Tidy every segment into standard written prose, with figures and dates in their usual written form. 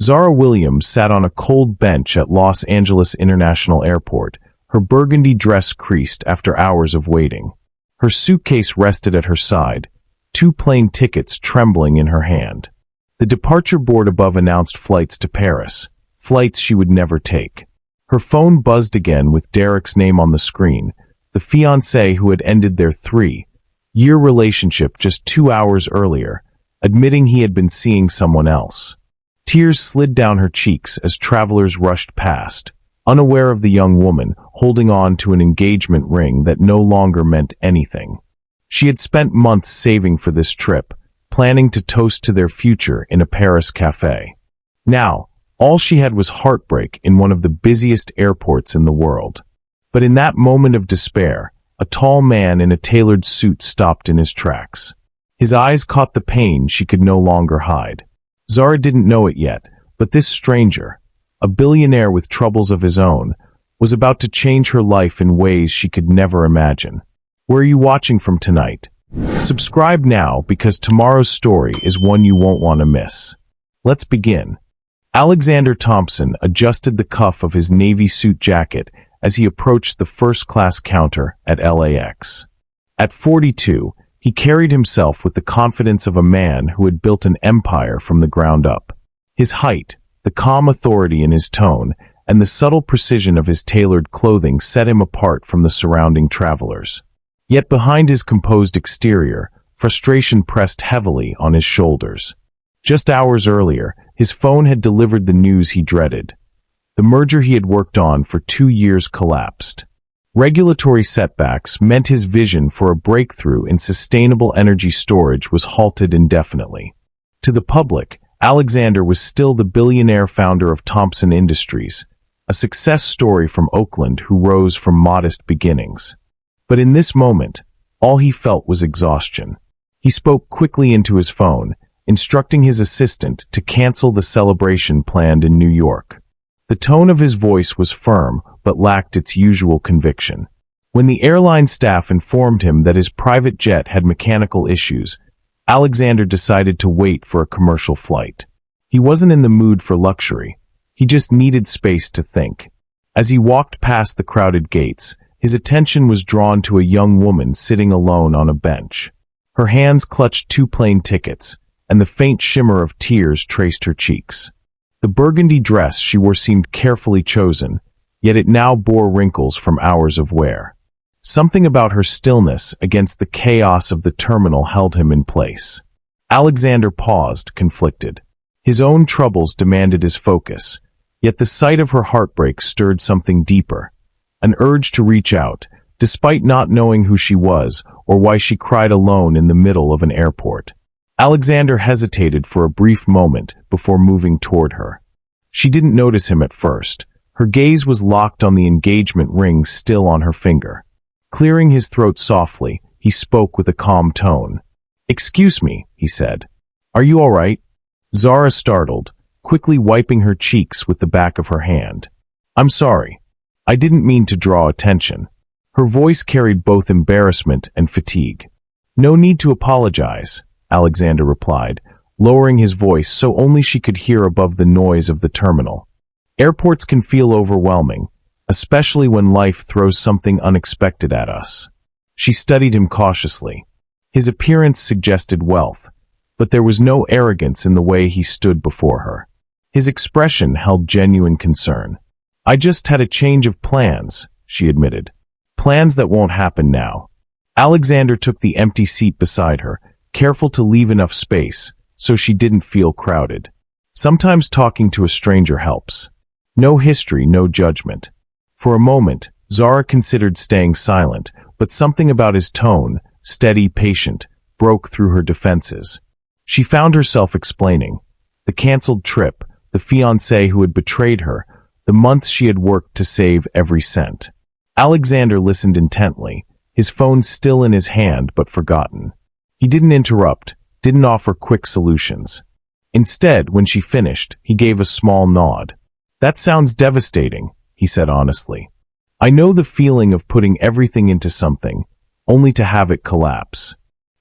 Zara Williams sat on a cold bench at Los Angeles International Airport, her burgundy dress creased after hours of waiting. Her suitcase rested at her side, 2 plane tickets trembling in her hand. The departure board above announced flights to Paris, flights she would never take. Her phone buzzed again with Derek's name on the screen, the fiancé who had ended their 3-year relationship just 2 hours earlier, admitting he had been seeing someone else. Tears slid down her cheeks as travelers rushed past, unaware of the young woman holding on to an engagement ring that no longer meant anything. She had spent months saving for this trip, planning to toast to their future in a Paris cafe. Now, all she had was heartbreak in one of the busiest airports in the world. But in that moment of despair, a tall man in a tailored suit stopped in his tracks. His eyes caught the pain she could no longer hide. Zara didn't know it yet, but this stranger, a billionaire with troubles of his own, was about to change her life in ways she could never imagine. Where are you watching from tonight? Subscribe now because tomorrow's story is one you won't want to miss. Let's begin. Alexander Thompson adjusted the cuff of his navy suit jacket as he approached the first-class counter at LAX. At 42, he carried himself with the confidence of a man who had built an empire from the ground up. His height, the calm authority in his tone, and the subtle precision of his tailored clothing set him apart from the surrounding travelers. Yet behind his composed exterior, frustration pressed heavily on his shoulders. Just hours earlier, his phone had delivered the news he dreaded. The merger he had worked on for 2 years collapsed. Regulatory setbacks meant his vision for a breakthrough in sustainable energy storage was halted indefinitely. To the public, Alexander was still the billionaire founder of Thompson Industries, a success story from Oakland who rose from modest beginnings. But in this moment, all he felt was exhaustion. He spoke quickly into his phone, instructing his assistant to cancel the celebration planned in New York. The tone of his voice was firm, but lacked its usual conviction. When the airline staff informed him that his private jet had mechanical issues, Alexander decided to wait for a commercial flight. He wasn't in the mood for luxury. He just needed space to think. As he walked past the crowded gates, his attention was drawn to a young woman sitting alone on a bench. Her hands clutched 2 plane tickets, and the faint shimmer of tears traced her cheeks. The burgundy dress she wore seemed carefully chosen, yet it now bore wrinkles from hours of wear. Something about her stillness against the chaos of the terminal held him in place. Alexander paused, conflicted. His own troubles demanded his focus, yet the sight of her heartbreak stirred something deeper, an urge to reach out, despite not knowing who she was or why she cried alone in the middle of an airport. Alexander hesitated for a brief moment before moving toward her. She didn't notice him at first. Her gaze was locked on the engagement ring still on her finger. Clearing his throat softly, he spoke with a calm tone. "Excuse me," he said. "Are you all right?" Zara startled, quickly wiping her cheeks with the back of her hand. "I'm sorry. I didn't mean to draw attention." Her voice carried both embarrassment and fatigue. "No need to apologize," Alexander replied, lowering his voice so only she could hear above the noise of the terminal. "Airports can feel overwhelming, especially when life throws something unexpected at us." She studied him cautiously. His appearance suggested wealth, but there was no arrogance in the way he stood before her. His expression held genuine concern. "I just had a change of plans," she admitted. "Plans that won't happen now." Alexander took the empty seat beside her, careful to leave enough space so she didn't feel crowded. Sometimes talking to a stranger helps. No history, no judgment. For a moment, Zara considered staying silent, but something about his tone, steady, patient, broke through her defenses. She found herself explaining. The canceled trip, the fiancé who had betrayed her, the months she had worked to save every cent. Alexander listened intently, his phone still in his hand but forgotten. He didn't interrupt, didn't offer quick solutions. Instead, when she finished, he gave a small nod. "That sounds devastating," he said honestly. "I know the feeling of putting everything into something, only to have it collapse.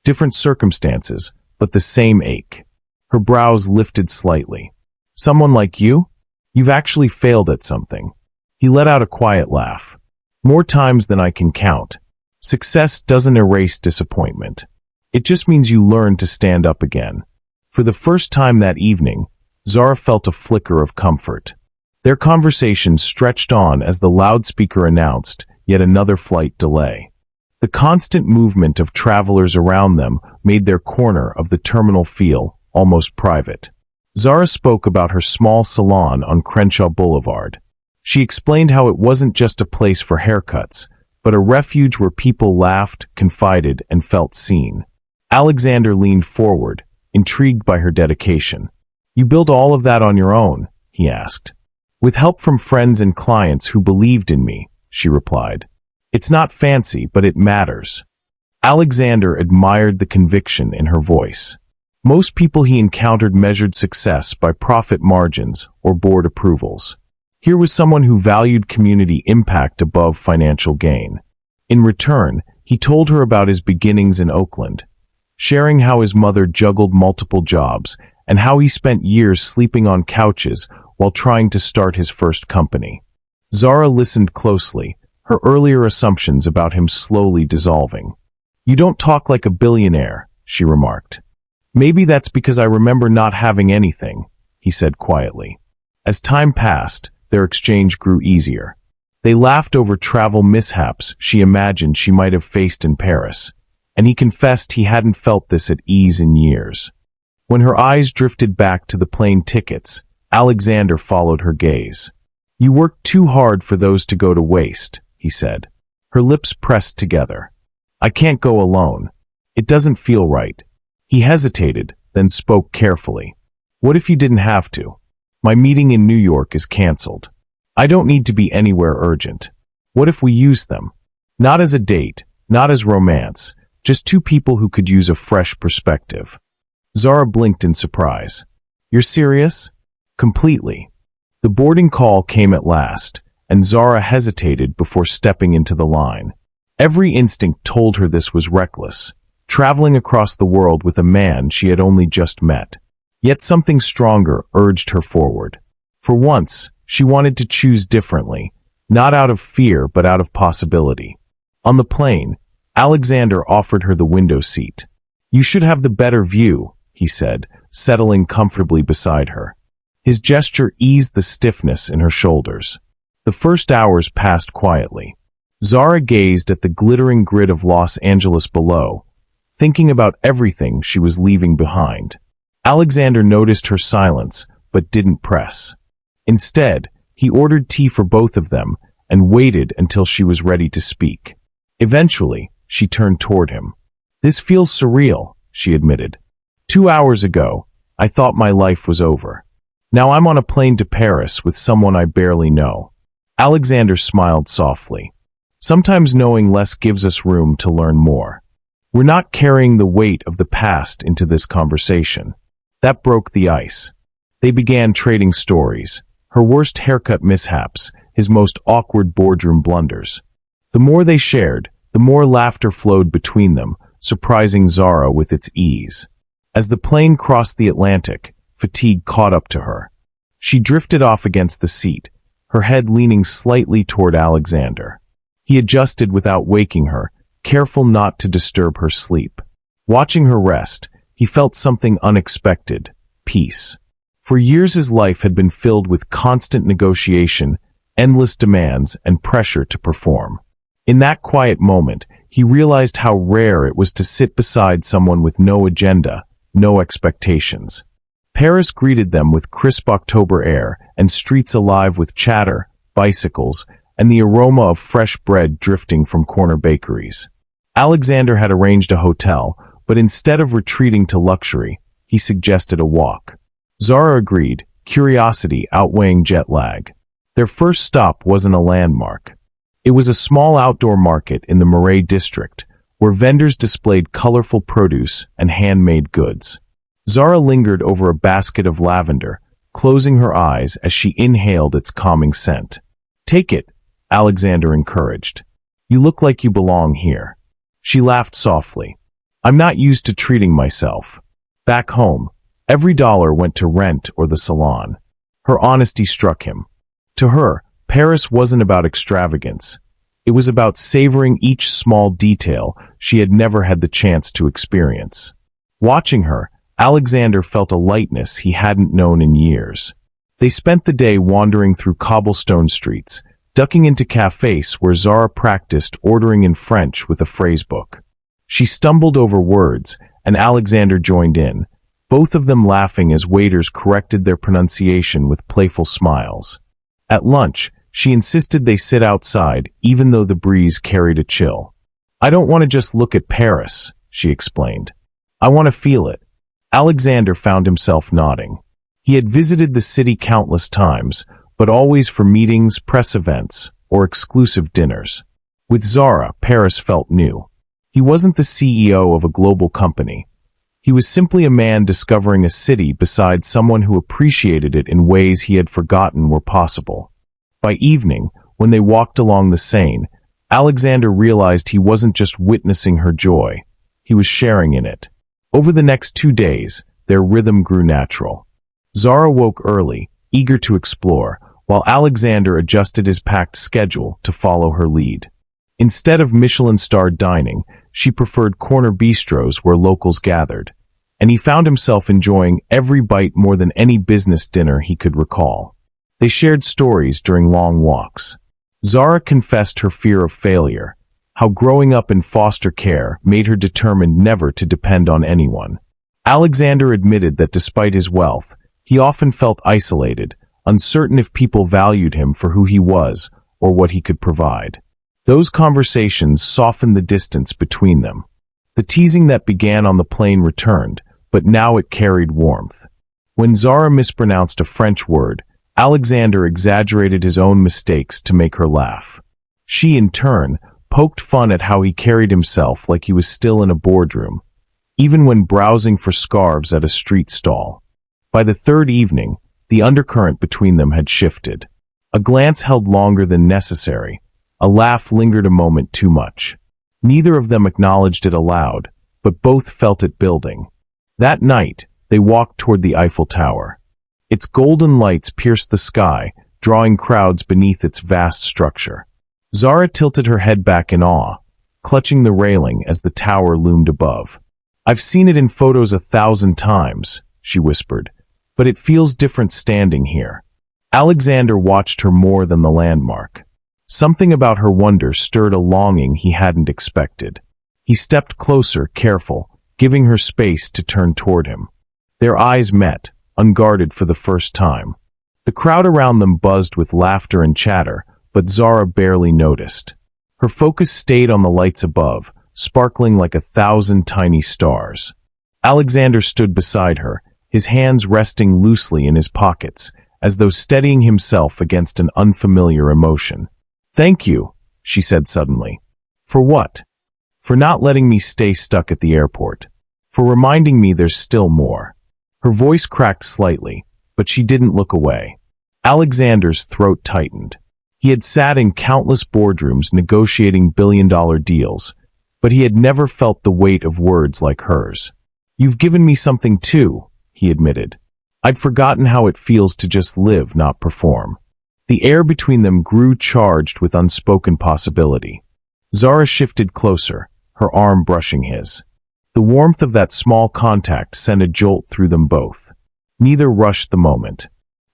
Different circumstances, but the same ache." Her brows lifted slightly. Someone like you? You've actually failed at something. He let out a quiet laugh. More times than I can count. Success doesn't erase disappointment. It just means you learn to stand up again. For the first time that evening, Zara felt a flicker of comfort. Their conversation stretched on as the loudspeaker announced yet another flight delay. The constant movement of travelers around them made their corner of the terminal feel almost private. Zara spoke about her small salon on Crenshaw Boulevard. She explained how it wasn't just a place for haircuts, but a refuge where people laughed, confided, and felt seen. Alexander leaned forward, intrigued by her dedication. "You built all of that on your own?" he asked. "With help from friends and clients who believed in me," she replied. "It's not fancy, but it matters." Alexander admired the conviction in her voice. Most people he encountered measured success by profit margins or board approvals. Here was someone who valued community impact above financial gain. In return, he told her about his beginnings in Oakland, sharing how his mother juggled multiple jobs and how he spent years sleeping on couches while trying to start his first company. Zara listened closely, her earlier assumptions about him slowly dissolving. "You don't talk like a billionaire," she remarked. "Maybe that's because I remember not having anything," he said quietly. As time passed, their exchange grew easier. They laughed over travel mishaps she imagined she might have faced in Paris, and he confessed he hadn't felt this at ease in years. When her eyes drifted back to the plane tickets, Alexander followed her gaze. "You worked too hard for those to go to waste," he said. Her lips pressed together. "I can't go alone. It doesn't feel right." He hesitated, then spoke carefully. "What if you didn't have to? My meeting in New York is canceled. I don't need to be anywhere urgent. What if we used them? Not as a date, not as romance, just two people who could use a fresh perspective." Zara blinked in surprise. "You're serious?" "Completely." The boarding call came at last, and Zara hesitated before stepping into the line. Every instinct told her this was reckless, traveling across the world with a man she had only just met. Yet something stronger urged her forward. For once, she wanted to choose differently, not out of fear but out of possibility. On the plane, Alexander offered her the window seat. "You should have the better view," he said, settling comfortably beside her. His gesture eased the stiffness in her shoulders. The first hours passed quietly. Zara gazed at the glittering grid of Los Angeles below, thinking about everything she was leaving behind. Alexander noticed her silence, but didn't press. Instead, he ordered tea for both of them and waited until she was ready to speak. Eventually, she turned toward him. "This feels surreal," she admitted. 2 hours ago, I thought my life was over. Now I'm on a plane to Paris with someone I barely know." Alexander smiled softly. "Sometimes knowing less gives us room to learn more." "We're not carrying the weight of the past into this conversation." That broke the ice. They began trading stories, her worst haircut mishaps, his most awkward boardroom blunders. The more they shared, the more laughter flowed between them, surprising Zara with its ease. As the plane crossed the Atlantic, fatigue caught up to her. She drifted off against the seat, her head leaning slightly toward Alexander. He adjusted without waking her, careful not to disturb her sleep. Watching her rest, he felt something unexpected: peace. For years his life had been filled with constant negotiation, endless demands, and pressure to perform. In that quiet moment, he realized how rare it was to sit beside someone with no agenda, no expectations. Paris greeted them with crisp October air and streets alive with chatter, bicycles, and the aroma of fresh bread drifting from corner bakeries. Alexander had arranged a hotel, but instead of retreating to luxury, he suggested a walk. Zara agreed, curiosity outweighing jet lag. Their first stop wasn't a landmark. It was a small outdoor market in the Marais district, where vendors displayed colorful produce and handmade goods. Zara lingered over a basket of lavender, closing her eyes as she inhaled its calming scent. "Take it," Alexander encouraged. "You look like you belong here." She laughed softly. "I'm not used to treating myself. Back home, every dollar went to rent or the salon. Her honesty struck him. To her, Paris wasn't about extravagance. It was about savoring each small detail she had never had the chance to experience. Watching her, Alexander felt a lightness he hadn't known in years. They spent the day wandering through cobblestone streets, ducking into cafes where Zara practiced ordering in French with a phrasebook. She stumbled over words, and Alexander joined in, both of them laughing as waiters corrected their pronunciation with playful smiles. At lunch, she insisted they sit outside, even though the breeze carried a chill. "I don't want to just look at Paris," she explained. "I want to feel it." Alexander found himself nodding. He had visited the city countless times, but always for meetings, press events, or exclusive dinners. With Zara, Paris felt new. He wasn't the CEO of a global company. He was simply a man discovering a city beside someone who appreciated it in ways he had forgotten were possible. By evening, when they walked along the Seine, Alexander realized he wasn't just witnessing her joy, he was sharing in it. Over the next 2 days, their rhythm grew natural. Zara woke early, eager to explore, while Alexander adjusted his packed schedule to follow her lead. Instead of Michelin-starred dining, she preferred corner bistros where locals gathered, and he found himself enjoying every bite more than any business dinner he could recall. They shared stories during long walks. Zara confessed her fear of failure, how growing up in foster care made her determined never to depend on anyone. Alexander admitted that despite his wealth, he often felt isolated, uncertain if people valued him for who he was or what he could provide. Those conversations softened the distance between them. The teasing that began on the plane returned, but now it carried warmth. When Zara mispronounced a French word, Alexander exaggerated his own mistakes to make her laugh. She, in turn, poked fun at how he carried himself like he was still in a boardroom, even when browsing for scarves at a street stall. By the third evening, the undercurrent between them had shifted. A glance held longer than necessary. A laugh lingered a moment too much. Neither of them acknowledged it aloud, but both felt it building. That night, they walked toward the Eiffel Tower. Its golden lights pierced the sky, drawing crowds beneath its vast structure. Zara tilted her head back in awe, clutching the railing as the tower loomed above. "I've seen it in photos 1,000 times," she whispered, "but it feels different standing here." Alexander watched her more than the landmark. Something about her wonder stirred a longing he hadn't expected. He stepped closer, careful, giving her space to turn toward him. Their eyes met, unguarded for the first time. The crowd around them buzzed with laughter and chatter, but Zara barely noticed. Her focus stayed on the lights above, sparkling like 1,000 tiny stars. Alexander stood beside her, his hands resting loosely in his pockets, as though steadying himself against an unfamiliar emotion. "Thank you," she said suddenly. "For what?" "For not letting me stay stuck at the airport. For reminding me there's still more." Her voice cracked slightly, but she didn't look away. Alexander's throat tightened. He had sat in countless boardrooms negotiating billion-dollar deals, but he had never felt the weight of words like hers. "You've given me something too," he admitted. "I'd forgotten how it feels to just live, not perform." The air between them grew charged with unspoken possibility. Zara shifted closer, her arm brushing his. The warmth of that small contact sent a jolt through them both. Neither rushed the moment.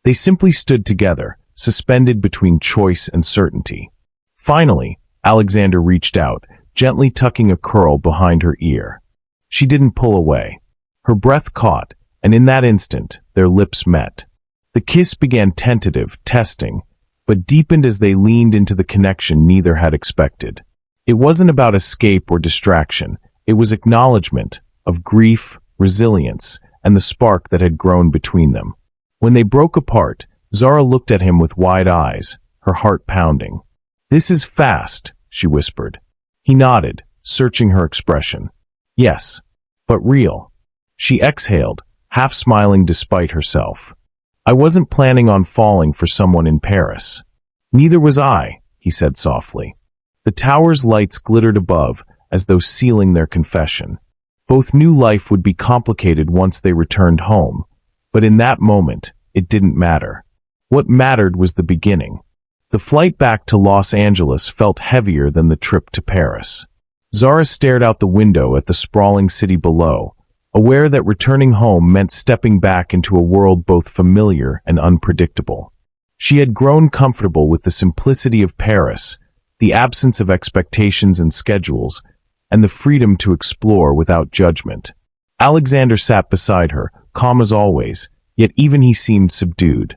They simply stood together, suspended between choice and certainty. Finally, Alexander reached out, gently tucking a curl behind her ear. She didn't pull away. Her breath caught, and in that instant, their lips met. The kiss began tentative, testing, but deepened as they leaned into the connection neither had expected. It wasn't about escape or distraction. It was acknowledgement of grief, resilience, and the spark that had grown between them. When they broke apart, Zara looked at him with wide eyes, her heart pounding. "This is fast," she whispered. He nodded, searching her expression. "Yes, but real." She exhaled, half smiling despite herself. "I wasn't planning on falling for someone in Paris." "Neither was I," he said softly. The tower's lights glittered above, as though sealing their confession. Both knew life would be complicated once they returned home, but in that moment, it didn't matter. What mattered was the beginning. The flight back to Los Angeles felt heavier than the trip to Paris. Zara stared out the window at the sprawling city below, aware that returning home meant stepping back into a world both familiar and unpredictable. She had grown comfortable with the simplicity of Paris, the absence of expectations and schedules, and the freedom to explore without judgment. Alexander sat beside her, calm as always, yet even he seemed subdued.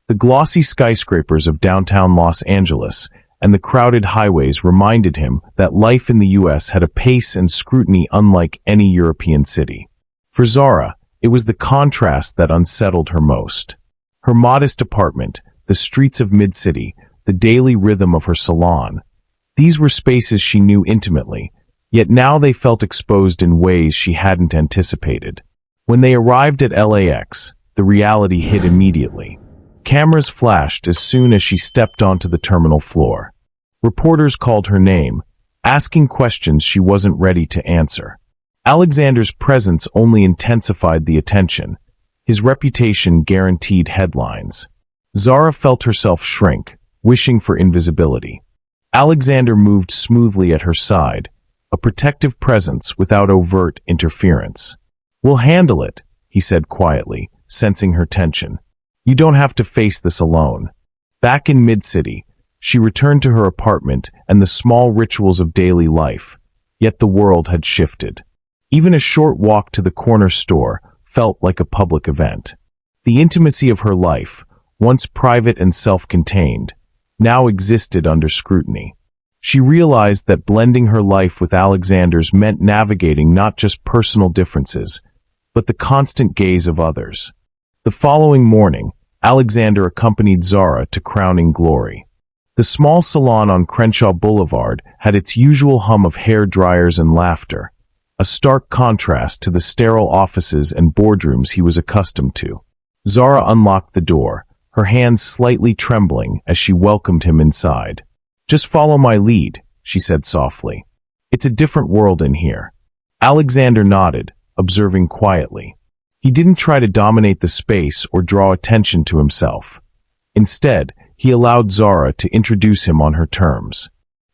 The glossy skyscrapers of downtown Los Angeles and the crowded highways reminded him that life in the U.S. had a pace and scrutiny unlike any European city. For Zara, it was the contrast that unsettled her most. Her modest apartment, the streets of mid-city, the daily rhythm of her salon. These were spaces she knew intimately, yet now they felt exposed in ways she hadn't anticipated. When they arrived at LAX, the reality hit immediately. Cameras flashed as soon as she stepped onto the terminal floor. Reporters called her name, asking questions she wasn't ready to answer. Alexander's presence only intensified the attention. His reputation guaranteed headlines. Zara felt herself shrink, wishing for invisibility. Alexander moved smoothly at her side, a protective presence without overt interference. "We'll handle it," he said quietly, sensing her tension. "You don't have to face this alone." Back in mid-city, she returned to her apartment and the small rituals of daily life, yet the world had shifted. Even a short walk to the corner store felt like a public event. The intimacy of her life, once private and self-contained, now existed under scrutiny. She realized that blending her life with Alexander's meant navigating not just personal differences, but the constant gaze of others. The following morning, Alexander accompanied Zara to crowning glory. The small salon on Crenshaw Boulevard had its usual hum of hair dryers and laughter, a stark contrast to the sterile offices and boardrooms he was accustomed to. Zara unlocked the door, her hands slightly trembling as she welcomed him inside. "Just follow my lead," she said softly. "It's a different world in here." Alexander nodded, observing quietly. He didn't try to dominate the space or draw attention to himself. Instead, he allowed Zara to introduce him on her terms.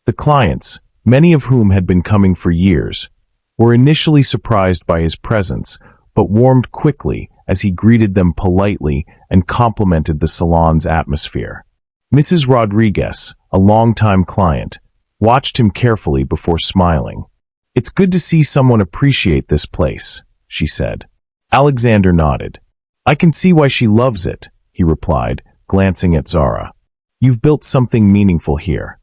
The clients, many of whom had been coming for years, were initially surprised by his presence, but warmed quickly as he greeted them politely and complimented the salon's atmosphere. Mrs. Rodriguez, a longtime client, watched him carefully before smiling. "It's good to see someone appreciate this place," she said. Alexander nodded. "I can see why she loves it," he replied, glancing at Zara. "You've built something meaningful here."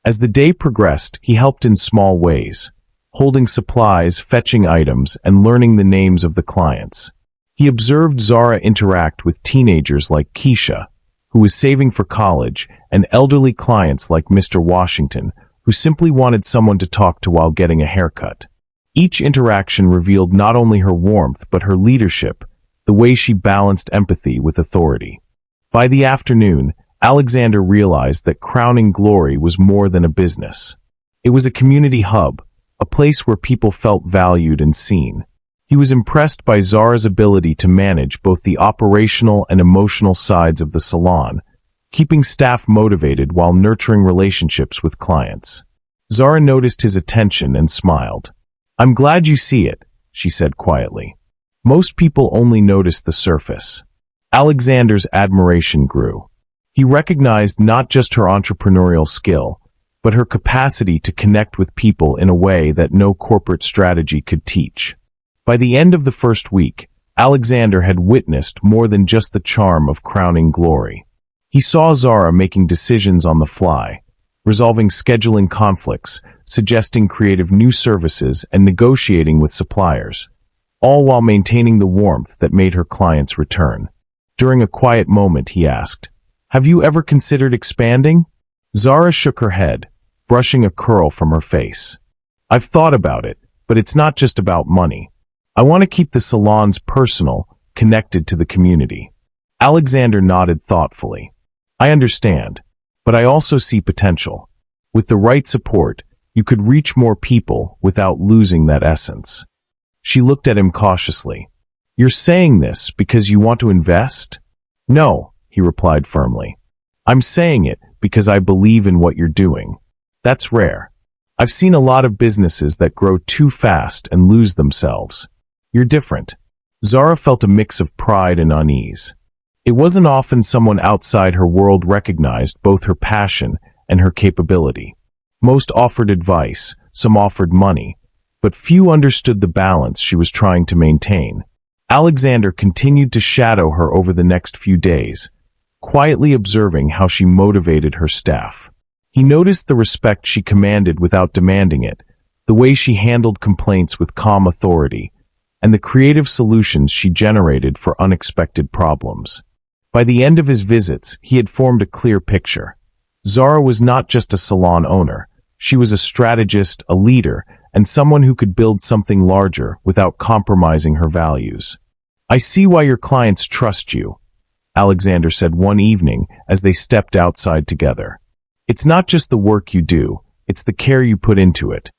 As the day progressed, he helped in small ways, holding supplies, fetching items, and learning the names of the clients. He observed Zara interact with teenagers like Keisha, who was saving for college, and elderly clients like Mr. Washington, who simply wanted someone to talk to while getting a haircut. Each interaction revealed not only her warmth but her leadership, the way she balanced empathy with authority. By the afternoon, Alexander realized that Crowning Glory was more than a business. It was a community hub, a place where people felt valued and seen. He was impressed by Zara's ability to manage both the operational and emotional sides of the salon, keeping staff motivated while nurturing relationships with clients. Zara noticed his attention and smiled. "I'm glad you see it," she said quietly. Most people only notice the surface. Alexander's admiration grew. He recognized not just her entrepreneurial skill, but her capacity to connect with people in a way that no corporate strategy could teach. By the end of the first week, Alexander had witnessed more than just the charm of Crowning Glory. He saw Zara making decisions on the fly, resolving scheduling conflicts, suggesting creative new services, and negotiating with suppliers, all while maintaining the warmth that made her clients return. During a quiet moment, he asked, "Have you ever considered expanding?" Zara shook her head, brushing a curl from her face. "I've thought about it, but it's not just about money. I want to keep the salons personal, connected to the community." Alexander nodded thoughtfully. "I understand, but I also see potential. With the right support, you could reach more people without losing that essence." She looked at him cautiously. "You're saying this because you want to invest?" "No," he replied firmly. I'm saying it because I believe in what you're doing. That's rare. I've seen a lot of businesses that grow too fast and lose themselves. You're different. Zara felt a mix of pride and unease. It wasn't often someone outside her world recognized both her passion and her capability. Most offered advice, some offered money, but few understood the balance she was trying to maintain. Alexander continued to shadow her over the next few days, quietly observing how she motivated her staff. He noticed the respect she commanded without demanding it, the way she handled complaints with calm authority, and the creative solutions she generated for unexpected problems. By the end of his visits, he had formed a clear picture. Zara was not just a salon owner. She was a strategist, a leader, and someone who could build something larger without compromising her values. I see why your clients trust you, Alexander said one evening as they stepped outside together. It's not just the work you do, it's the care you put into it.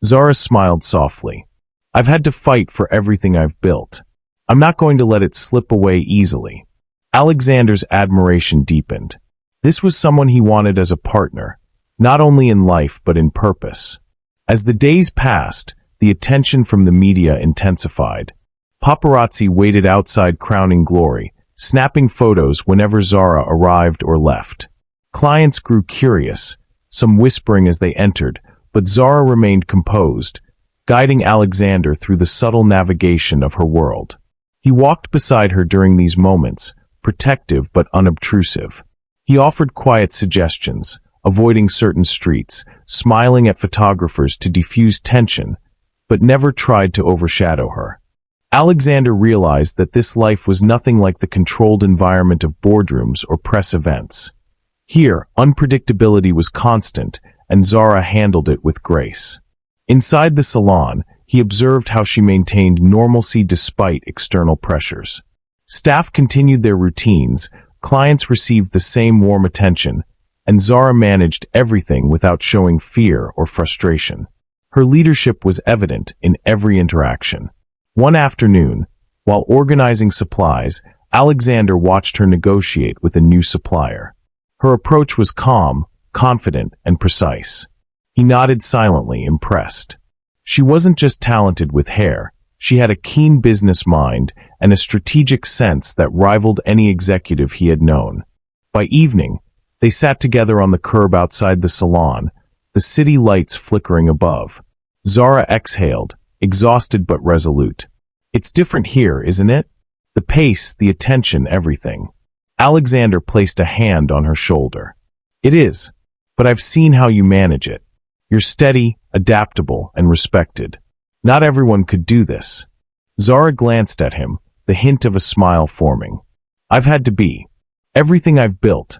Zara smiled softly. I've had to fight for everything I've built. I'm not going to let it slip away easily. Alexander's admiration deepened. This was someone he wanted as a partner, not only in life but in purpose. As the days passed, the attention from the media intensified. Paparazzi waited outside Crowning Glory, snapping photos whenever Zara arrived or left. Clients grew curious, some whispering as they entered, but Zara remained composed, guiding Alexander through the subtle navigation of her world. He walked beside her during these moments, protective but unobtrusive. He offered quiet suggestions, avoiding certain streets, smiling at photographers to diffuse tension, but never tried to overshadow her. Alexander realized that this life was nothing like the controlled environment of boardrooms or press events. Here, unpredictability was constant, and Zara handled it with grace. Inside the salon, he observed how she maintained normalcy despite external pressures. Staff continued their routines, clients received the same warm attention, and Zara managed everything without showing fear or frustration. Her leadership was evident in every interaction. One afternoon, while organizing supplies, Alexander watched her negotiate with a new supplier. Her approach was calm, confident, and precise. He nodded silently, impressed. She wasn't just talented with hair. She had a keen business mind and a strategic sense that rivaled any executive he had known. By evening, they sat together on the curb outside the salon, the city lights flickering above. Zara exhaled, exhausted but resolute. It's different here, isn't it? The pace, the attention, everything. Alexander placed a hand on her shoulder. It is, but I've seen how you manage it. You're steady, adaptable, and respected. Not everyone could do this. Zara glanced at him, the hint of a smile forming. I've had to be. Everything I've built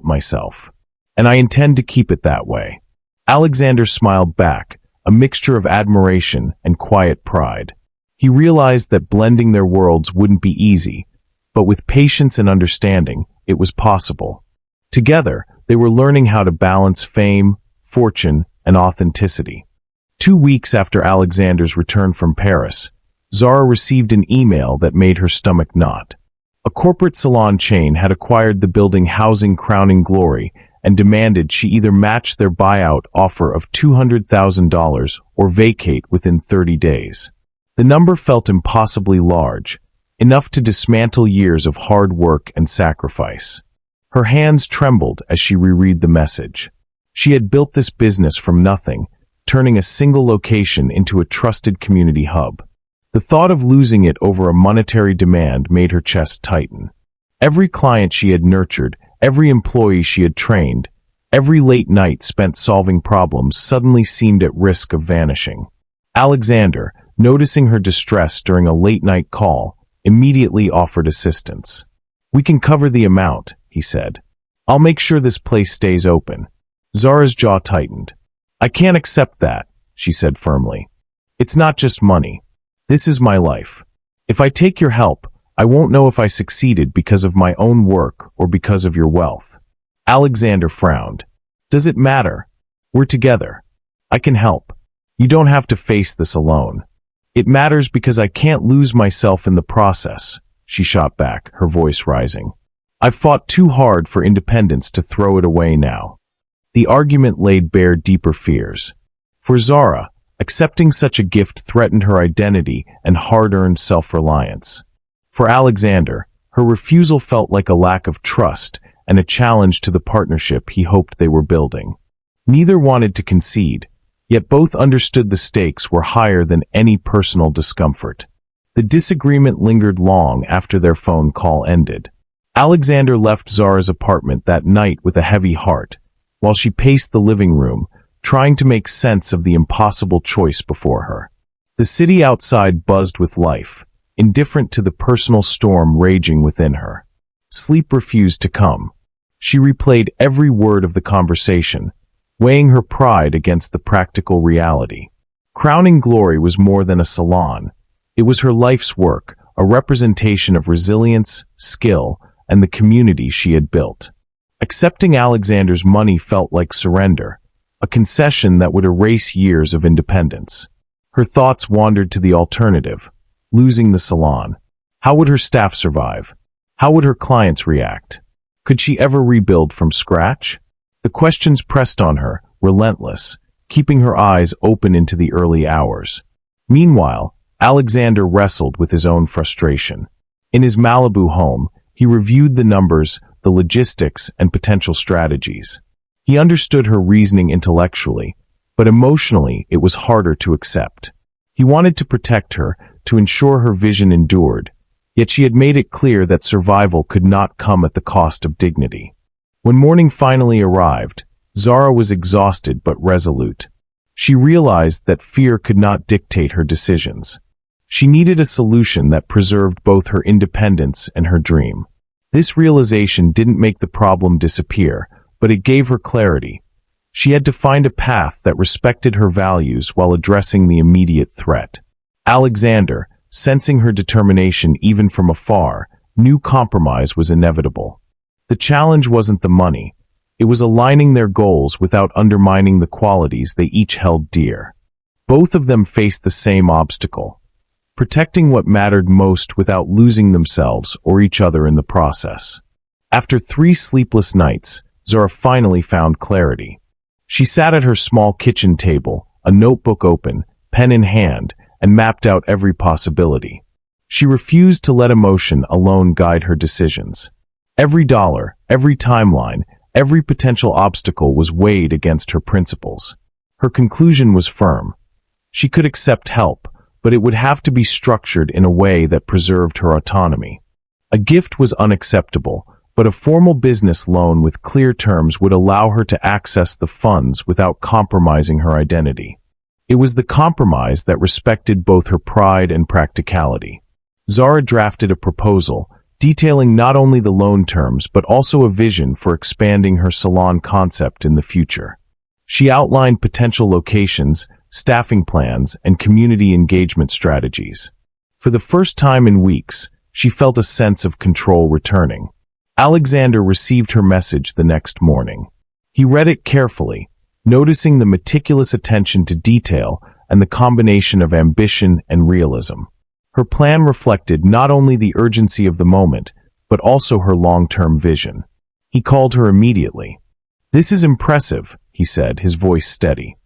myself. And I intend to keep it that way. Alexander smiled back, a mixture of admiration and quiet pride. He realized that blending their worlds wouldn't be easy, but with patience and understanding, it was possible. Together, they were learning how to balance fame, fortune, and authenticity. 2 weeks after Alexander's return from Paris, Zara received an email that made her stomach knot. A corporate salon chain had acquired the building housing Crowning Glory and demanded she either match their buyout offer of $200,000 or vacate within 30 days. The number felt impossibly large, enough to dismantle years of hard work and sacrifice. Her hands trembled as she reread the message. She had built this business from nothing, turning a single location into a trusted community hub. The thought of losing it over a monetary demand made her chest tighten. Every client she had nurtured, every employee she had trained, every late night spent solving problems suddenly seemed at risk of vanishing. Alexander, noticing her distress during a late-night call, immediately offered assistance. "We can cover the amount," he said. "I'll make sure this place stays open." Zara's jaw tightened. "I can't accept that," she said firmly. "It's not just money. This is my life. If I take your help, I won't know if I succeeded because of my own work or because of your wealth." Alexander frowned. "Does it matter? We're together. I can help. You don't have to face this alone." "It matters because I can't lose myself in the process," she shot back, her voice rising. I've fought too hard for independence to throw it away now. The argument laid bare deeper fears. For Zara, accepting such a gift threatened her identity and hard-earned self-reliance. For Alexander, her refusal felt like a lack of trust and a challenge to the partnership he hoped they were building. Neither wanted to concede, yet both understood the stakes were higher than any personal discomfort. The disagreement lingered long after their phone call ended. Alexander left Zara's apartment that night with a heavy heart, while she paced the living room, trying to make sense of the impossible choice before her. The city outside buzzed with life, indifferent to the personal storm raging within her. Sleep refused to come. She replayed every word of the conversation, weighing her pride against the practical reality. Crowning Glory was more than a salon. It was her life's work, a representation of resilience, skill, and the community she had built. Accepting Alexander's money felt like surrender, a concession that would erase years of independence. Her thoughts wandered to the alternative, losing the salon. How would her staff survive? How would her clients react? Could she ever rebuild from scratch? The questions pressed on her, relentless, keeping her eyes open into the early hours. Meanwhile, Alexander wrestled with his own frustration. In his Malibu home, he reviewed the numbers, the logistics, and potential strategies. He understood her reasoning intellectually, but emotionally it was harder to accept. He wanted to protect her, to ensure her vision endured, yet she had made it clear that survival could not come at the cost of dignity. When morning finally arrived, Zara was exhausted but resolute. She realized that fear could not dictate her decisions. She needed a solution that preserved both her independence and her dream. This realization didn't make the problem disappear, but it gave her clarity. She had to find a path that respected her values while addressing the immediate threat. Alexander, sensing her determination even from afar, knew compromise was inevitable. The challenge wasn't the money. It was aligning their goals without undermining the qualities they each held dear. Both of them faced the same obstacle: protecting what mattered most without losing themselves or each other in the process. After 3 sleepless nights, Zara finally found clarity. She sat at her small kitchen table, a notebook open, pen in hand, and mapped out every possibility. She refused to let emotion alone guide her decisions. Every dollar, every timeline, every potential obstacle was weighed against her principles. Her conclusion was firm. She could accept help, but it would have to be structured in a way that preserved her autonomy. A gift was unacceptable, but a formal business loan with clear terms would allow her to access the funds without compromising her identity. It was the compromise that respected both her pride and practicality. Zara drafted a proposal, detailing not only the loan terms but also a vision for expanding her salon concept in the future. She outlined potential locations, staffing plans, and community engagement strategies. For the first time in weeks, she felt a sense of control returning. Alexander received her message the next morning. He read it carefully, noticing the meticulous attention to detail and the combination of ambition and realism. Her plan reflected not only the urgency of the moment, but also her long-term vision. He called her immediately. "This is impressive," he said, his voice steady.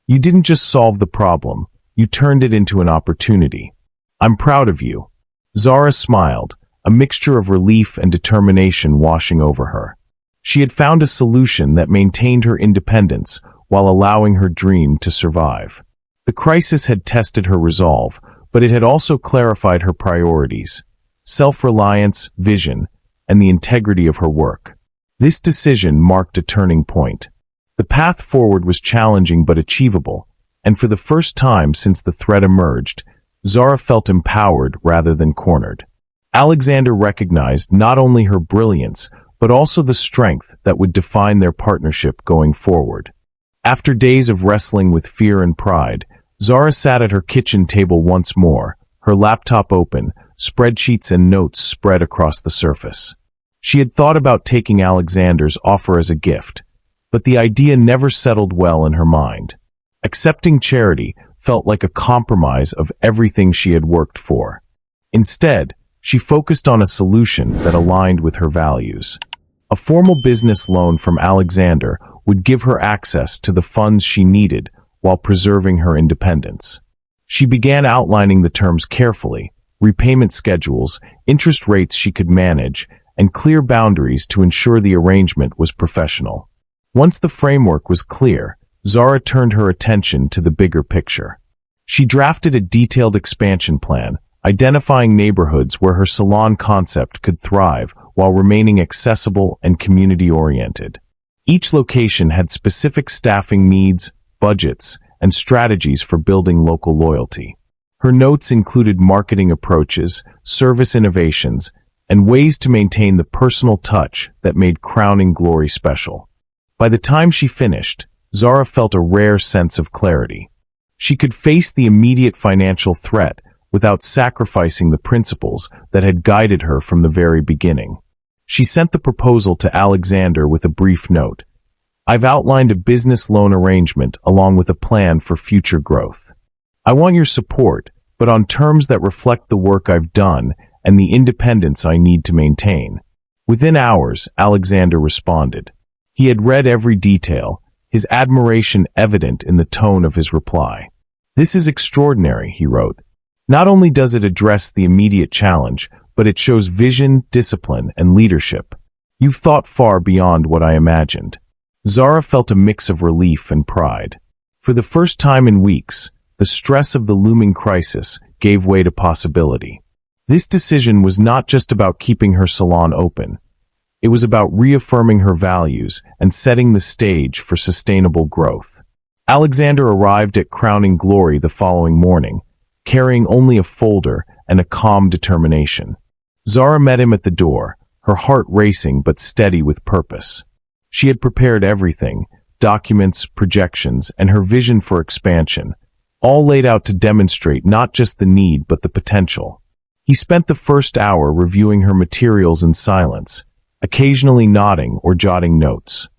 "You didn't just solve the problem, you turned it into an opportunity. I'm proud of you." Zara smiled, a mixture of relief and determination washing over her. She had found a solution that maintained her independence while allowing her dream to survive. The crisis had tested her resolve, but it had also clarified her priorities: self-reliance, vision, and the integrity of her work. This decision marked a turning point. The path forward was challenging but achievable, and for the first time since the threat emerged, Zara felt empowered rather than cornered. Alexander recognized not only her brilliance, but also the strength that would define their partnership going forward. After days of wrestling with fear and pride, Zara sat at her kitchen table once more, her laptop open, spreadsheets and notes spread across the surface. She had thought about taking Alexander's offer as a gift, but the idea never settled well in her mind. Accepting charity felt like a compromise of everything she had worked for. Instead, She focused on a solution that aligned with her values. A formal business loan from Alexander would give her access to the funds she needed while preserving her independence. She began outlining the terms carefully, repayment schedules, interest rates she could manage, and clear boundaries to ensure the arrangement was professional. Once the framework was clear, Zara turned her attention to the bigger picture. She drafted a detailed expansion plan, identifying neighborhoods where her salon concept could thrive while remaining accessible and community-oriented. Each location had specific staffing needs, budgets, and strategies for building local loyalty. Her notes included marketing approaches, service innovations, and ways to maintain the personal touch that made Crowning Glory special. By the time she finished, Zara felt a rare sense of clarity. She could face the immediate financial threat without sacrificing the principles that had guided her from the very beginning. She sent the proposal to Alexander with a brief note. "I've outlined a business loan arrangement along with a plan for future growth. I want your support, but on terms that reflect the work I've done and the independence I need to maintain." Within hours, Alexander responded. He had read every detail, his admiration evident in the tone of his reply. "This is extraordinary," he wrote. "Not only does it address the immediate challenge, but it shows vision, discipline, and leadership. You've thought far beyond what I imagined." Zara felt a mix of relief and pride. For the first time in weeks, the stress of the looming crisis gave way to possibility. This decision was not just about keeping her salon open. It was about reaffirming her values and setting the stage for sustainable growth. Alexander arrived at Crowning Glory the following morning, carrying only a folder and a calm determination. Zara met him at the door, her heart racing but steady with purpose. She had prepared everything, documents, projections, and her vision for expansion, all laid out to demonstrate not just the need but the potential. He spent the first hour reviewing her materials in silence, occasionally nodding or jotting notes.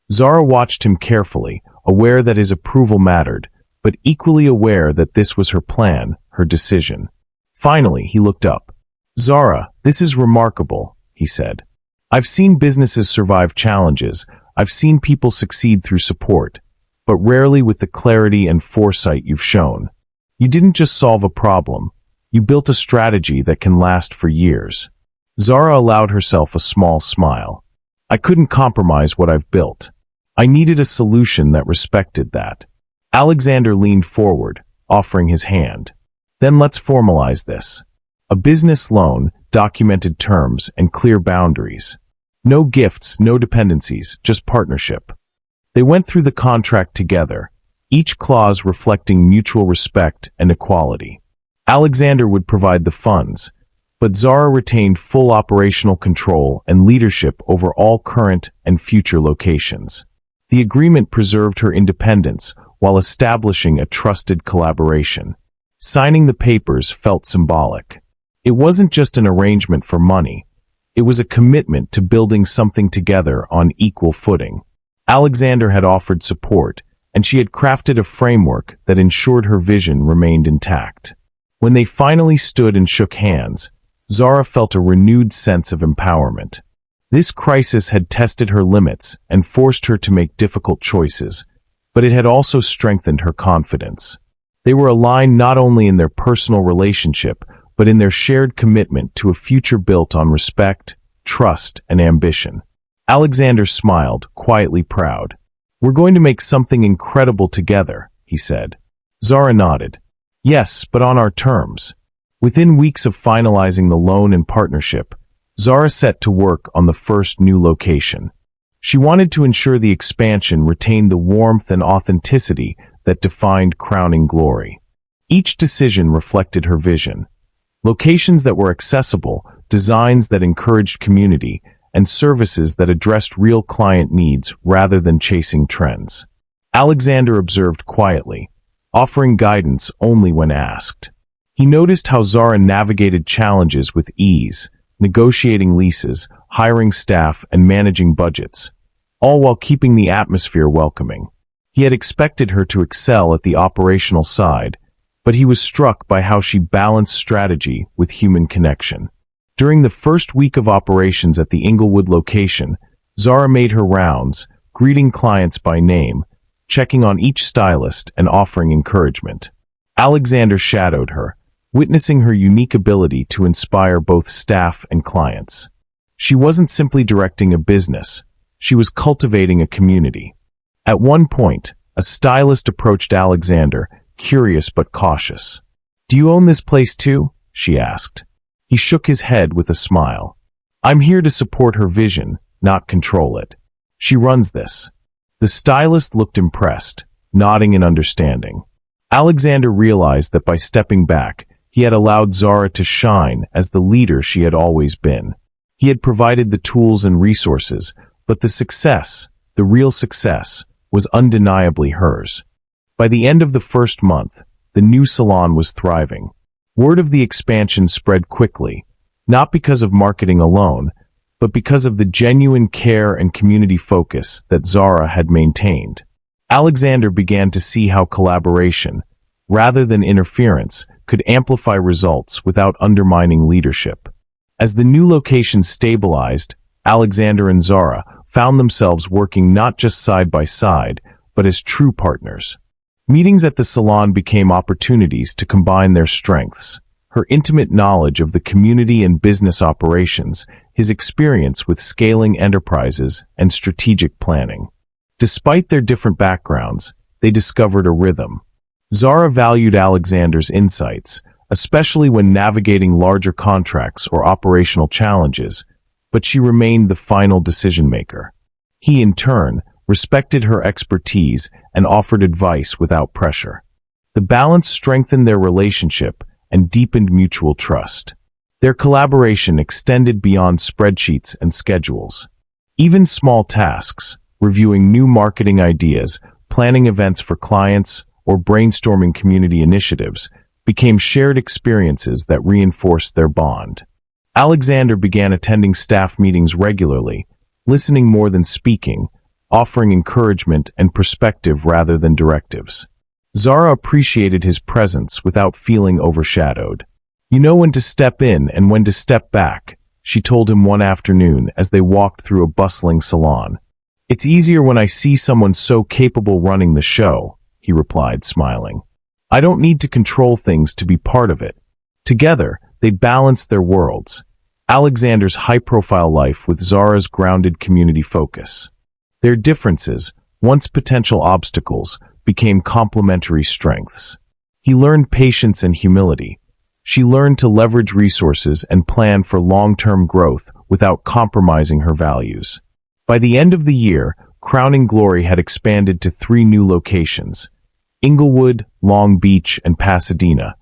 Zara watched him carefully, aware that his approval mattered, but equally aware that this was her plan, her decision. Finally, he looked up. "Zara, this is remarkable," he said. "I've seen businesses survive challenges, I've seen people succeed through support, but rarely with the clarity and foresight you've shown. You didn't just solve a problem, you built a strategy that can last for years." Zara allowed herself a small smile. "I couldn't compromise what I've built. I needed a solution that respected that." Alexander leaned forward, offering his hand. "Then let's formalize this. A business loan, documented terms, and clear boundaries. No gifts, no dependencies, just partnership." They went through the contract together, each clause reflecting mutual respect and equality. Alexander would provide the funds, but Zara retained full operational control and leadership over all current and future locations. The agreement preserved her independence while establishing a trusted collaboration. Signing the papers felt symbolic. It wasn't just an arrangement for money. It was a commitment to building something together on equal footing. Alexander had offered support, and she had crafted a framework that ensured her vision remained intact. When they finally stood and shook hands, Zara felt a renewed sense of empowerment. This crisis had tested her limits and forced her to make difficult choices, but it had also strengthened her confidence. They were aligned not only in their personal relationship, but in their shared commitment to a future built on respect, trust, and ambition. Alexander smiled, quietly proud. "We're going to make something incredible together," he said. Zara nodded. "Yes, but on our terms." Within weeks of finalizing the loan and partnership, Zara set to work on the first new location. She wanted to ensure the expansion retained the warmth and authenticity that defined Crowning Glory. Each decision reflected her vision. Locations that were accessible, designs that encouraged community, and services that addressed real client needs rather than chasing trends. Alexander observed quietly, offering guidance only when asked. He noticed how Zara navigated challenges with ease, negotiating leases, hiring staff, and managing budgets, all while keeping the atmosphere welcoming. He had expected her to excel at the operational side, but he was struck by how she balanced strategy with human connection. During the first week of operations at the Inglewood location, Zara made her rounds, greeting clients by name, checking on each stylist and offering encouragement. Alexander shadowed her, witnessing her unique ability to inspire both staff and clients. She wasn't simply directing a business, she was cultivating a community. At one point, a stylist approached Alexander, curious but cautious. "Do you own this place too?" she asked. He shook his head with a smile. "I'm here to support her vision, not control it. She runs this." The stylist looked impressed, nodding in understanding. Alexander realized that by stepping back, he had allowed Zara to shine as the leader she had always been. He had provided the tools and resources, but the real success, was undeniably hers. By the end of the first month, the new salon was thriving. Word of the expansion spread quickly, not because of marketing alone, but because of the genuine care and community focus that Zara had maintained. Alexander began to see how collaboration, rather than interference, could amplify results without undermining leadership. As the new location stabilized, Alexander and Zara found themselves working not just side by side, but as true partners. Meetings at the salon became opportunities to combine their strengths. Her intimate knowledge of the community and business operations, his experience with scaling enterprises and strategic planning. Despite their different backgrounds, they discovered a rhythm. Zara valued Alexander's insights, especially when navigating larger contracts or operational challenges, but she remained the final decision-maker. He, in turn, respected her expertise and offered advice without pressure. The balance strengthened their relationship and deepened mutual trust. Their collaboration extended beyond spreadsheets and schedules. Even small tasks, reviewing new marketing ideas, planning events for clients, or brainstorming community initiatives, became shared experiences that reinforced their bond. Alexander began attending staff meetings regularly, listening more than speaking, offering encouragement and perspective rather than directives. Zara appreciated his presence without feeling overshadowed. "You know when to step in and when to step back," she told him one afternoon as they walked through a bustling salon. "It's easier when I see someone so capable running the show," he replied, smiling. "I don't need to control things to be part of it." Together, they balanced their worlds. Alexander's high-profile life with Zara's grounded community focus. Their differences, once potential obstacles, became complementary strengths. He learned patience and humility. She learned to leverage resources and plan for long-term growth without compromising her values. By the end of the year, Crowning Glory had expanded to 3 new locations: Inglewood, Long Beach, and Pasadena,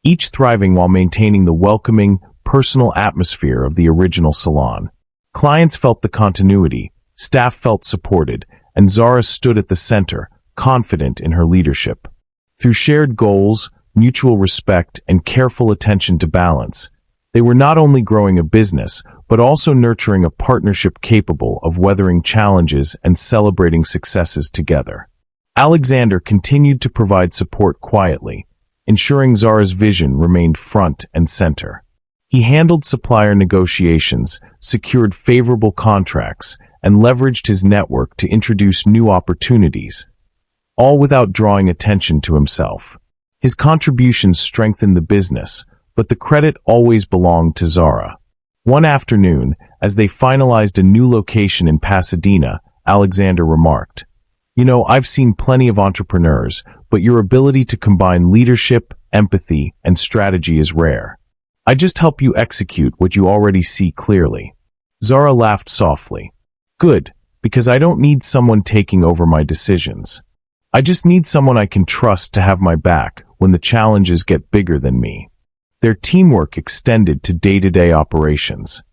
each thriving while maintaining the welcoming, personal atmosphere of the original salon. Clients felt the continuity, staff felt supported, and Zara stood at the center, confident in her leadership. Through shared goals, mutual respect, and careful attention to balance, they were not only growing a business, but also nurturing a partnership capable of weathering challenges and celebrating successes together. Alexander continued to provide support quietly, ensuring Zara's vision remained front and center. He handled supplier negotiations, secured favorable contracts, and leveraged his network to introduce new opportunities, all without drawing attention to himself. His contributions strengthened the business, but the credit always belonged to Zara. One afternoon, as they finalized a new location in Pasadena, Alexander remarked, "You know, I've seen plenty of entrepreneurs, but your ability to combine leadership, empathy, and strategy is rare. I just help you execute what you already see clearly." Zara laughed softly. "Good, because I don't need someone taking over my decisions. I just need someone I can trust to have my back when the challenges get bigger than me." Their teamwork extended to day-to-day operations.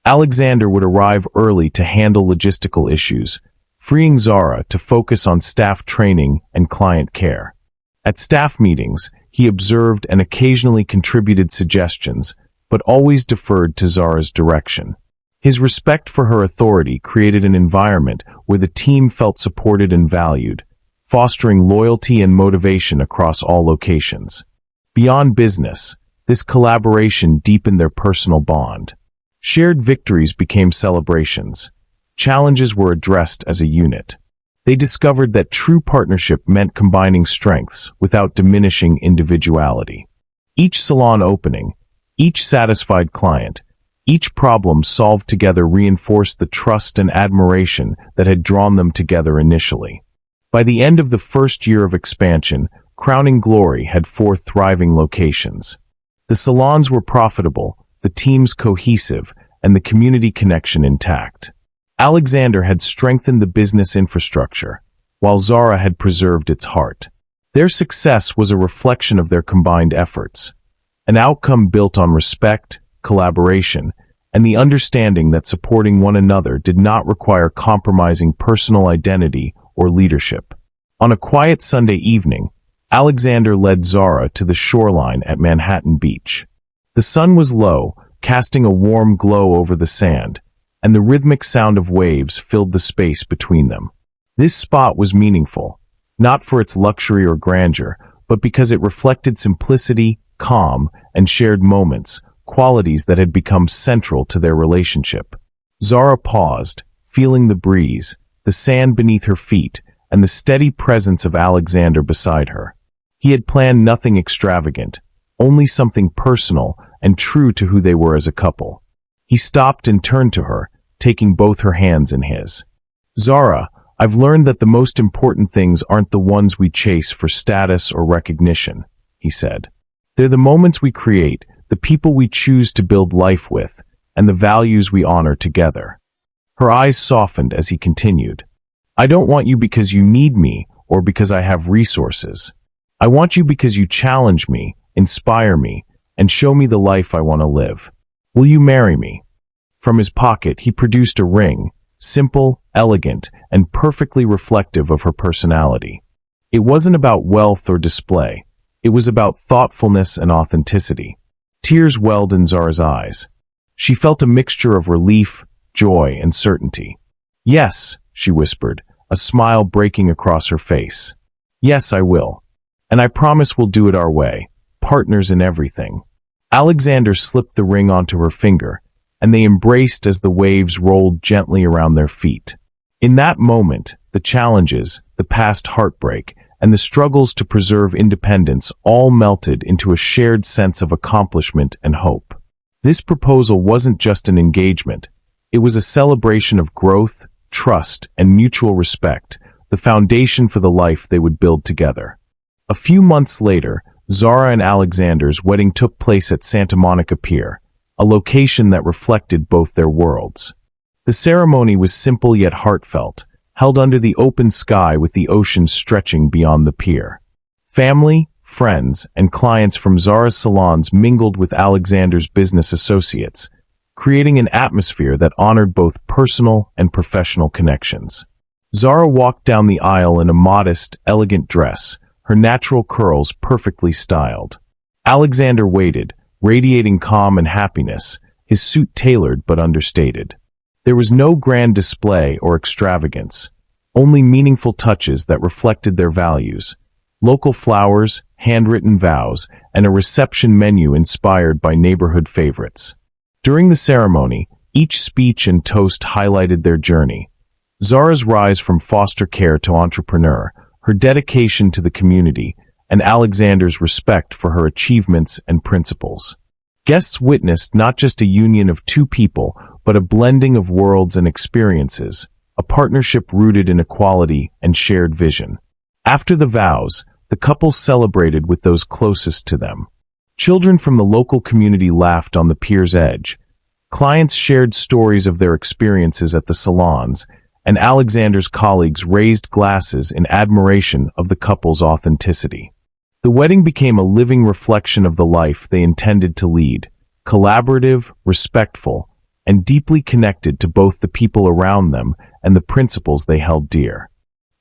Alexander would arrive early to handle logistical issues, freeing Zara to focus on staff training and client care. At staff meetings, he observed and occasionally contributed suggestions, but always deferred to Zara's direction. His respect for her authority created an environment where the team felt supported and valued, fostering loyalty and motivation across all locations. Beyond business, this collaboration deepened their personal bond. Shared victories became celebrations. Challenges were addressed as a unit. They discovered that true partnership meant combining strengths without diminishing individuality. Each salon opening, each satisfied client, each problem solved together reinforced the trust and admiration that had drawn them together initially. By the end of the first year of expansion, Crowning Glory had 4 thriving locations. The salons were profitable, the teams cohesive, and the community connection intact. Alexander had strengthened the business infrastructure, while Zara had preserved its heart. Their success was a reflection of their combined efforts, an outcome built on respect, collaboration, and the understanding that supporting one another did not require compromising personal identity or leadership. On a quiet Sunday evening, Alexander led Zara to the shoreline at Manhattan Beach. The sun was low, casting a warm glow over the sand, and the rhythmic sound of waves filled the space between them. This spot was meaningful, not for its luxury or grandeur, but because it reflected simplicity, calm, and shared moments, qualities that had become central to their relationship. Zara paused, feeling the breeze, the sand beneath her feet, and the steady presence of Alexander beside her. He had planned nothing extravagant, only something personal and true to who they were as a couple. He stopped and turned to her, taking both her hands in his. "Zara, I've learned that the most important things aren't the ones we chase for status or recognition," he said. "They're the moments we create, the people we choose to build life with, and the values we honor together." Her eyes softened as he continued. "I don't want you because you need me or because I have resources. I want you because you challenge me, inspire me, and show me the life I want to live. Will you marry me?" From his pocket, he produced a ring, simple, elegant, and perfectly reflective of her personality. It wasn't about wealth or display. It was about thoughtfulness and authenticity. Tears welled in Zara's eyes. She felt a mixture of relief, joy, and certainty. "Yes," she whispered, a smile breaking across her face. "Yes, I will. And I promise we'll do it our way, partners in everything." Alexander slipped the ring onto her finger, and they embraced as the waves rolled gently around their feet. In that moment, the challenges, the past heartbreak, and the struggles to preserve independence all melted into a shared sense of accomplishment and hope. This proposal wasn't just an engagement. It was a celebration of growth, trust, and mutual respect, the foundation for the life they would build together. A few months later, Zara and Alexander's wedding took place at Santa Monica Pier, a location that reflected both their worlds. The ceremony was simple yet heartfelt, held under the open sky with the ocean stretching beyond the pier. Family, friends, and clients from Zara's salons mingled with Alexander's business associates, creating an atmosphere that honored both personal and professional connections. Zara walked down the aisle in a modest, elegant dress, her natural curls perfectly styled. Alexander waited, radiating calm and happiness, his suit tailored but understated. There was no grand display or extravagance, only meaningful touches that reflected their values. Local flowers, handwritten vows, and a reception menu inspired by neighborhood favorites. During the ceremony, each speech and toast highlighted their journey. Zara's rise from foster care to entrepreneur, her dedication to the community, and Alexander's respect for her achievements and principles. Guests witnessed not just a union of two people, but a blending of worlds and experiences, a partnership rooted in equality and shared vision. After the vows, the couple celebrated with those closest to them. Children from the local community laughed on the pier's edge. Clients shared stories of their experiences at the salons, and Alexander's colleagues raised glasses in admiration of the couple's authenticity. The wedding became a living reflection of the life they intended to lead, collaborative, respectful, and deeply connected to both the people around them and the principles they held dear.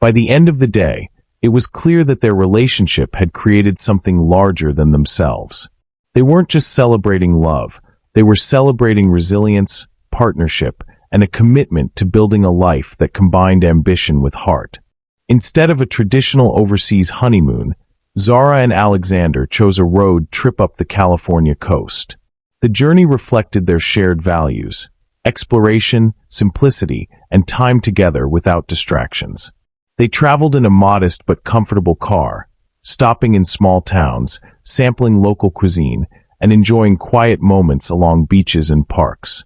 By the end of the day, it was clear that their relationship had created something larger than themselves. They weren't just celebrating love, they were celebrating resilience, partnership, and a commitment to building a life that combined ambition with heart. Instead of a traditional overseas honeymoon, Zara and Alexander chose a road trip up the California coast. The journey reflected their shared values: exploration, simplicity, and time together without distractions. They traveled in a modest but comfortable car, stopping in small towns, sampling local cuisine, and enjoying quiet moments along beaches and parks.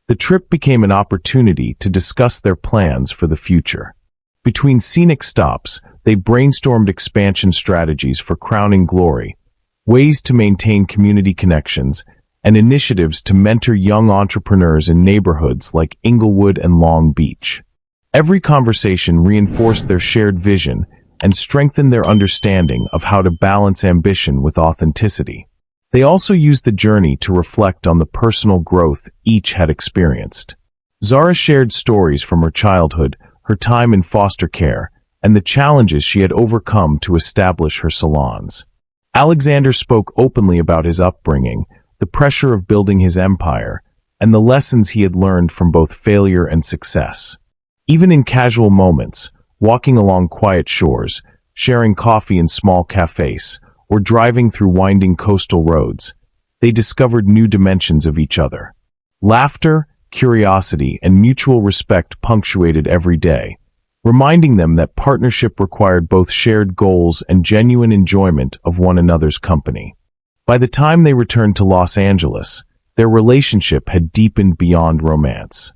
The trip became an opportunity to discuss their plans for the future. Between scenic stops, they brainstormed expansion strategies for crowning glory, ways to maintain community connections, and initiatives to mentor young entrepreneurs in neighborhoods like Inglewood and Long Beach. Every conversation reinforced their shared vision and strengthened their understanding of how to balance ambition with authenticity. They also used the journey to reflect on the personal growth each had experienced. Zara shared stories from her childhood, her time in foster care, and the challenges she had overcome to establish her salons. Alexander spoke openly about his upbringing, the pressure of building his empire, and the lessons he had learned from both failure and success. Even in casual moments, walking along quiet shores, sharing coffee in small cafes, or driving through winding coastal roads, they discovered new dimensions of each other. Laughter, curiosity, and mutual respect punctuated every day, reminding them that partnership required both shared goals and genuine enjoyment of one another's company. By the time they returned to Los Angeles, their relationship had deepened beyond romance.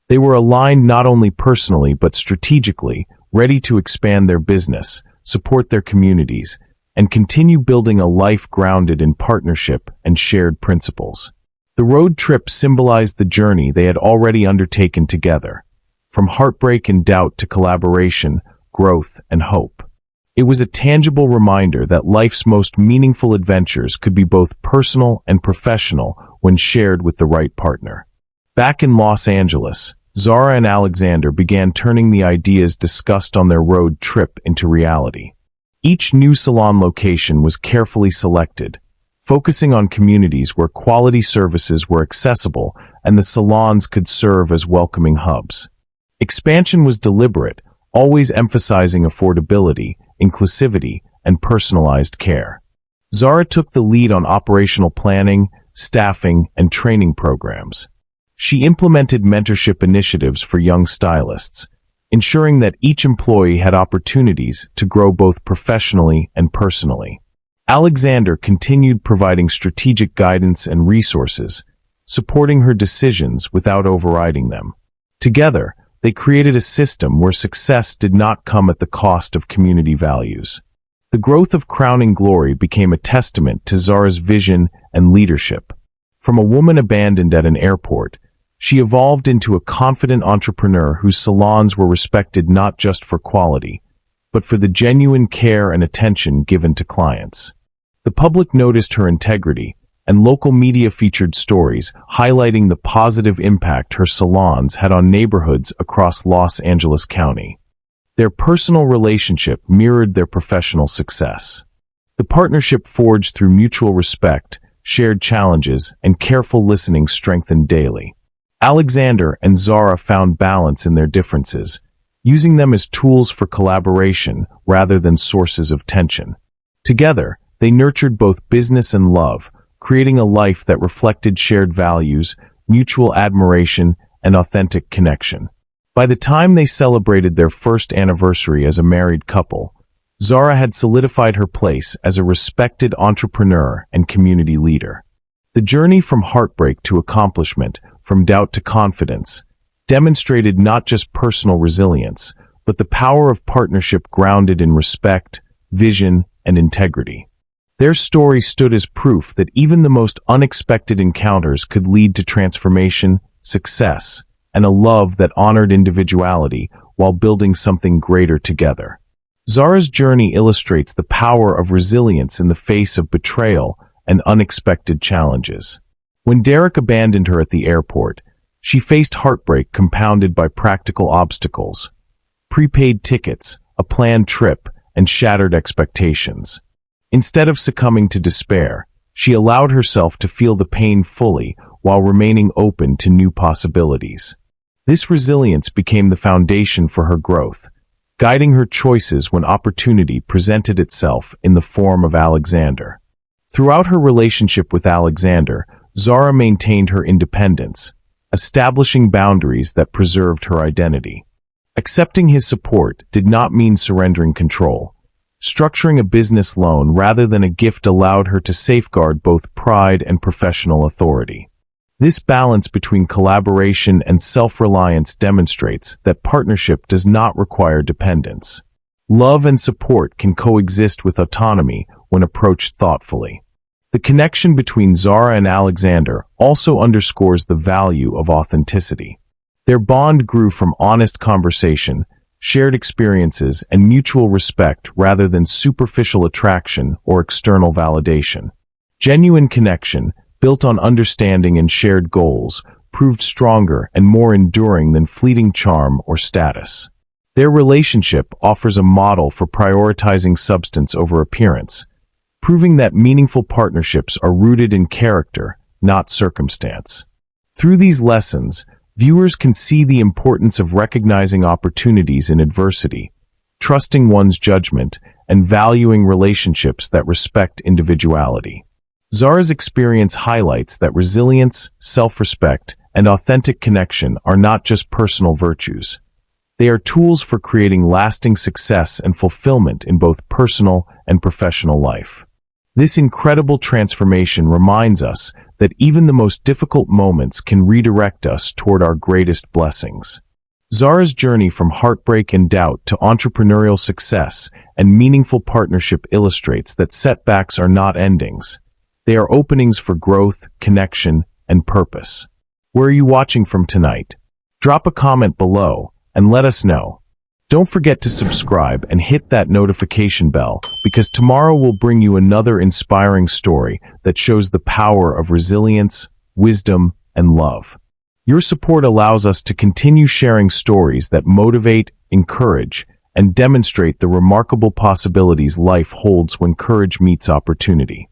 They were aligned not only personally but strategically, ready to expand their business, support their communities, and continue building a life grounded in partnership and shared principles. The road trip symbolized the journey they had already undertaken together, from heartbreak and doubt to collaboration, growth, and hope. It was a tangible reminder that life's most meaningful adventures could be both personal and professional when shared with the right partner. Back in Los Angeles, Zara and Alexander began turning the ideas discussed on their road trip into reality. Each new salon location was carefully selected, focusing on communities where quality services were accessible and the salons could serve as welcoming hubs. Expansion was deliberate, always emphasizing affordability, inclusivity, and personalized care. Zara took the lead on operational planning, staffing, and training programs. She implemented mentorship initiatives for young stylists, ensuring that each employee had opportunities to grow both professionally and personally. Alexander continued providing strategic guidance and resources, supporting her decisions without overriding them. Together, they created a system where success did not come at the cost of community values. The growth of Crowning Glory became a testament to Zara's vision and leadership. From a woman abandoned at an airport, she evolved into a confident entrepreneur whose salons were respected not just for quality, but for the genuine care and attention given to clients. The public noticed her integrity, and local media featured stories highlighting the positive impact her salons had on neighborhoods across Los Angeles County. Their personal relationship mirrored their professional success. The partnership forged through mutual respect, shared challenges, and careful listening strengthened daily. Alexander and Zara found balance in their differences, using them as tools for collaboration rather than sources of tension. Together, they nurtured both business and love, creating a life that reflected shared values, mutual admiration, and authentic connection. By the time they celebrated their first anniversary as a married couple, Zara had solidified her place as a respected entrepreneur and community leader. The journey from heartbreak to accomplishment, from doubt to confidence, demonstrated not just personal resilience, but the power of partnership grounded in respect, vision, and integrity. Their story stood as proof that even the most unexpected encounters could lead to transformation, success, and a love that honored individuality while building something greater together. Zara's journey illustrates the power of resilience in the face of betrayal and unexpected challenges. When Derek abandoned her at the airport, she faced heartbreak compounded by practical obstacles: prepaid tickets, a planned trip, and shattered expectations. Instead of succumbing to despair, she allowed herself to feel the pain fully while remaining open to new possibilities. This resilience became the foundation for her growth, guiding her choices when opportunity presented itself in the form of Alexander. Throughout her relationship with Alexander, Zara maintained her independence, establishing boundaries that preserved her identity. Accepting his support did not mean surrendering control. Structuring a business loan rather than a gift allowed her to safeguard both pride and professional authority. This balance between collaboration and self-reliance demonstrates that partnership does not require dependence. Love and support can coexist with autonomy when approached thoughtfully. The connection between Zara and Alexander also underscores the value of authenticity. Their bond grew from honest conversation, shared experiences, and mutual respect rather than superficial attraction or external validation. Genuine connection, built on understanding and shared goals, proved stronger and more enduring than fleeting charm or status. Their relationship offers a model for prioritizing substance over appearance, proving that meaningful partnerships are rooted in character, not circumstance. Through these lessons, viewers can see the importance of recognizing opportunities in adversity, trusting one's judgment, and valuing relationships that respect individuality. Zara's experience highlights that resilience, self-respect, and authentic connection are not just personal virtues. They are tools for creating lasting success and fulfillment in both personal and professional life. This incredible transformation reminds us that even the most difficult moments can redirect us toward our greatest blessings. Zara's journey from heartbreak and doubt to entrepreneurial success and meaningful partnership illustrates that setbacks are not endings. They are openings for growth, connection, and purpose. Where are you watching from tonight? Drop a comment below and let us know. Don't forget to subscribe and hit that notification bell, because tomorrow will bring you another inspiring story that shows the power of resilience, wisdom, and love. Your support allows us to continue sharing stories that motivate, encourage, and demonstrate the remarkable possibilities life holds when courage meets opportunity.